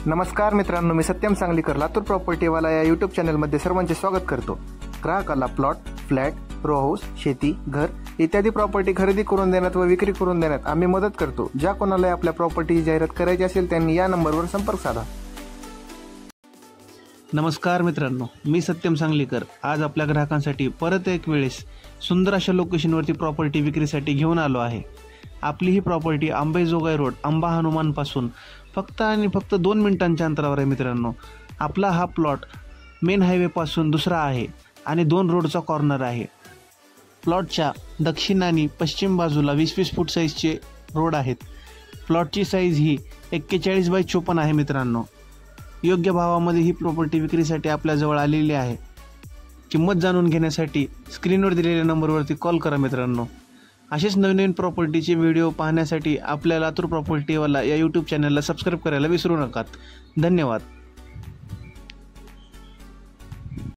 नमस्कार मित्रांनो, मी सत्यम सांगलीकर लातूर प्रॉपर्टीवाला या यूट्यूब चॅनलमध्ये सर्वांचे स्वागत करतो। ग्राहकाला प्लॉट, फ्लॅट, रो हाऊस, शेती, घर इत्यादी प्रॉपर्टी खरेदी करून देण्यात व विक्री करून देण्यात आम्ही मदत करतो। ज्या कोणाला आपल्या प्रॉपर्टीची जाहिरात करायची असेल त्यांनी या नंबरवर संपर्क साधा। नमस्कार मित्रांनो, मी सत्यम सांगलीकर आज आपल्या ग्राहकांसाठी परत एक वेळेस सुंदर अशा लोकेशनवरती प्रॉपर्टी विक्रीसाठी घेऊन आलो आहे। आपली ही प्रॉपर्टी अंबेजोगाई रोड अंबा हनुमानपासून फक्त आणि फक्त 2 मिनिटांच्या अंतरावर आहे। मित्रांनो, आपला हा प्लॉट मेन हायवेपासून दुसरा आहे आणि 2 रोडचा कॉर्नर आहे। प्लॉटच्या दक्षिण आणि पश्चिम बाजूला 20-20 फूट साईजचे रोड आहेत। प्लॉटची साईज ही 41 बाय 54 आहे। मित्रांनो, योग्य भावामध्ये ही प्रॉपर्टी विक्रीसाठी आपल्याजवळ आलेली आहे। किंमत जाणून घेण्यासाठी स्क्रीनवर दिलेल्या नंबरवरती कॉल करा। मित्रांनो, असेच नवीन प्रॉपर्टीचे व्हिडिओ पाहण्यासाठी आपल्या लातूर प्रॉपर्टीवाला या यूट्यूब चॅनलला सबस्क्राईब करायला विसरू नका। धन्यवाद।